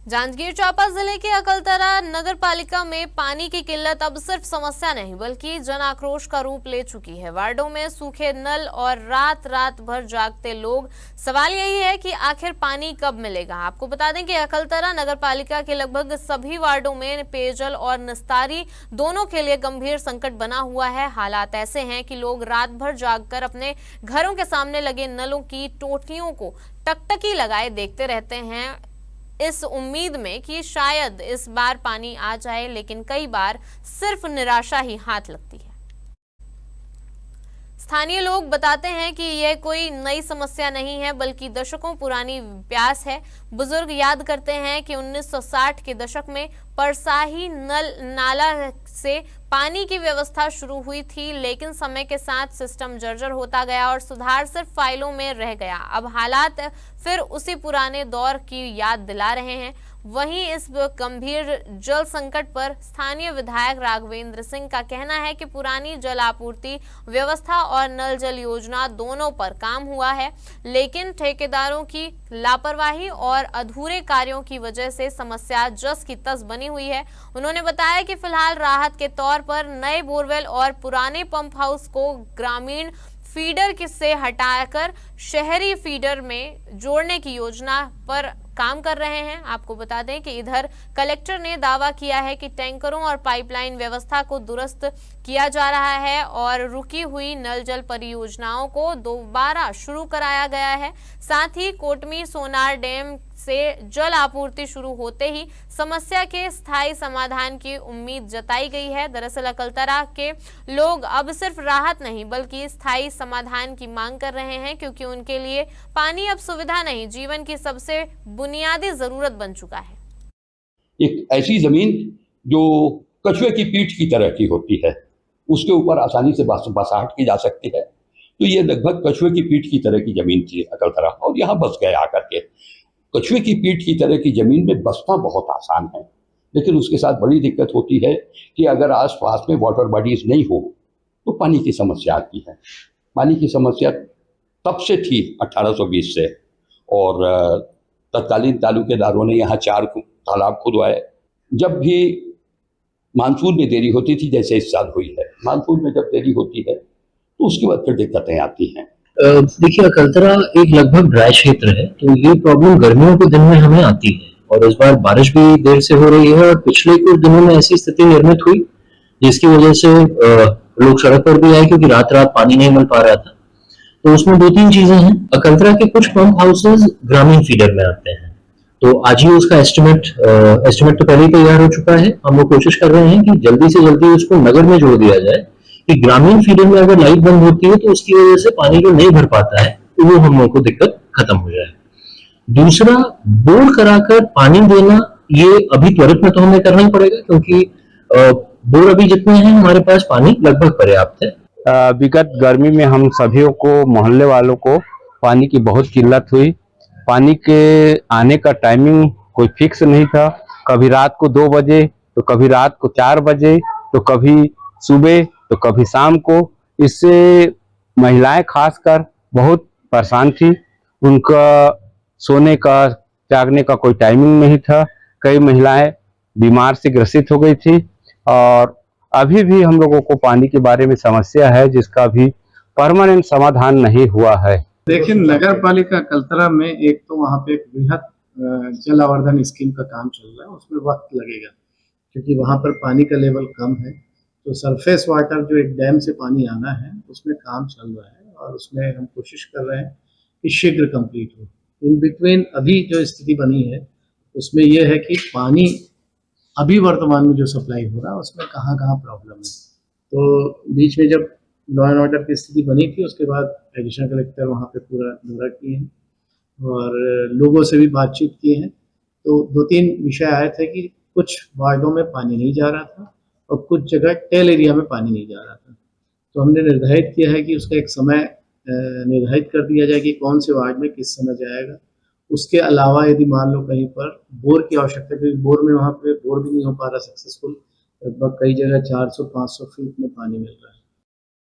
जांजगीर चांपा जिले के अकलतरा नगर पालिका में पानी की किल्लत अब सिर्फ समस्या नहीं बल्कि जन आक्रोश का रूप ले चुकी है। वार्डों में सूखे नल और रात रात भर जागते लोग। सवाल यही है कि आखिर पानी कब मिलेगा। आपको बता दें कि अकलतरा नगर पालिका के लगभग सभी वार्डों में पेयजल और निस्तारी दोनों के लिए गंभीर संकट बना हुआ है। हालात ऐसे हैं कि लोग रात भर जागकर अपने घरों के सामने लगे नलों की टोटियों को टकटकी लगाए देखते रहते हैं, इस उम्मीद में कि शायद इस बार पानी आ जाए, लेकिन कई बार सिर्फ निराशा ही हाथ लगती है। स्थानीय लोग बताते हैं कि यह कोई नई समस्या नहीं है बल्कि दशकों पुरानी प्यास है। बुजुर्ग याद करते हैं कि 1960 के दशक में परसाही नल नाला से पानी की व्यवस्था शुरू हुई थी, लेकिन समय के साथ सिस्टम जर्जर होता गया और सुधार सिर्फ फाइलों में रह गया। अब हालात फिर उसी पुराने दौर की याद दिला रहे हैं। वहीं इस गंभीर जल संकट पर स्थानीय विधायक राघवेंद्र सिंह का कहना है कि पुरानी जल आपूर्ति व्यवस्था और नल जल योजना दोनों पर काम हुआ है, लेकिन ठेकेदारों की लापरवाही और अधूरे कार्यों की वजह से समस्या जस की तस बनी हुई है। उन्होंने बताया कि फिलहाल राहत के तौर पर नए बोरवेल और पुराने पंप हाउस को ग्रामीण फीडर से हटाकर शहरी फीडर में जोड़ने की योजना पर काम कर रहे हैं। आपको बता दें कि इधर कलेक्टर ने दावा किया है कि टैंकरों और पाइपलाइन व्यवस्था को दुरुस्त किया जा रहा है और रुकी हुई नल जल परियोजनाओं को दोबारा शुरू कराया गया है। साथ ही कोटमी सोनार डैम से जल आपूर्ति शुरू होते ही समस्या के स्थायी समाधान की उम्मीद जताई गई है। दरअसल अकलतरा के लोग अब सिर्फ राहत नहीं बल्कि स्थायी समाधान की मांग कर रहे हैं, क्योंकि उनके लिए पानी अब सुविधा नहीं, जीवन की सबसे बुनियादी जरूरत बन चुका है। एक ऐसी जमीन जो कछुए की पीठ की तरह की होती है, उसके ऊपर आसानी से बसाहट की जा सकती है। तो ये लगभग कछुए की पीठ की तरह की जमीन थी अकलतरा, और यहाँ बस गए आकर के। कछुए की पीठ की तरह की जमीन में बसना बहुत आसान है, लेकिन उसके साथ बड़ी दिक्कत होती है कि अगर आसपास में वाटर बॉडीज नहीं हो तो पानी की समस्या आती है। पानी की समस्या तब से थी 1820 से, और तत्कालीन तालुकेदारों ने यहाँ 4 तालाब खुदवाए। जब भी मानसून में देरी होती थी, जैसे इस साल हुई है, मानसून में जब देरी होती है तो उसके बाद फिर दिक्कतें आती हैं। देखिए, अकलतरा एक लगभग ड्राई क्षेत्र है, तो ये प्रॉब्लम गर्मियों के दिन में हमें आती है, और इस बार बारिश भी देर से हो रही है और पिछले कुछ दिनों में ऐसी स्थिति निर्मित हुई जिसकी वजह से लोग सड़क पर भी आए, क्योंकि रात रात पानी नहीं मिल पा रहा था। तो उसमें 2-3 चीजें हैं। अकलतरा के कुछ पंप हाउसेज ग्रामीण फीडर में आते हैं, तो आज ही उसका एस्टिमेट तो पहले ही तैयार हो चुका है। हम लोग कोशिश कर रहे हैं कि जल्दी से जल्दी उसको नगर में जोड़ दिया जाए, कि ग्रामीण फीडर में अगर लाइट बंद होती है तो उसकी वजह से पानी जो नहीं भर पाता है तो वो हम लोगों को दिक्कत खत्म हो जाए। दूसरा, बोर कराकर पानी देना, ये अभी त्वरित में तो हमें करना ही पड़ेगा, क्योंकि बोर अभी जितने हैं हमारे पास पानी लगभग पर्याप्त है। विगत गर्मी में हम सभी को, मोहल्ले वालों को पानी की बहुत किल्लत हुई। पानी के आने का टाइमिंग कोई फिक्स नहीं था, कभी रात को 2 बजे तो कभी रात को 4 बजे तो कभी सुबह तो कभी शाम को। इससे महिलाएं खासकर बहुत परेशान थी। उनका सोने का, जागने का कोई टाइमिंग नहीं था। कई महिलाएं बीमार से ग्रसित हो गई थी, और अभी भी हम लोगों को पानी के बारे में समस्या है जिसका भी परमानेंट समाधान नहीं हुआ है। देखिए, नगर पालिका अकलतरा में एक तो वहाँ पे एक बृहद जल आवर्धन स्कीम का काम चल रहा है, उसमें वक्त लगेगा क्योंकि वहाँ पर पानी का लेवल कम है। तो सरफेस वाटर जो एक डैम से पानी आना है उसमें काम चल रहा है, और उसमें हम कोशिश कर रहे हैं कि शीघ्र कंप्लीट हो। इन बिटवीन अभी जो स्थिति बनी है उसमें यह है कि पानी अभी वर्तमान में जो सप्लाई हो रहा है उसमें कहाँ कहाँ प्रॉब्लम है। तो बीच में जब लॉ एंड ऑर्डर की स्थिति बनी थी उसके बाद एडिशनल कलेक्टर वहाँ पे पूरा दौरा किए हैं और लोगों से भी बातचीत की है। तो 2-3 विषय आए थे कि कुछ वार्डों में पानी नहीं जा रहा था और कुछ जगह टेल एरिया में पानी नहीं जा रहा था। तो हमने निर्धारित किया है कि उसका एक समय निर्धारित कर दिया जाए कि कौन से वार्ड में किस समय जाएगा। उसके अलावा यदि मान लो कहीं पर बोर की आवश्यकता है, क्योंकि बोर में वहाँ पे बोर भी नहीं हो पा रहा सक्सेसफुल, लगभग कई जगह 400-500 फीट में पानी मिल रहा है।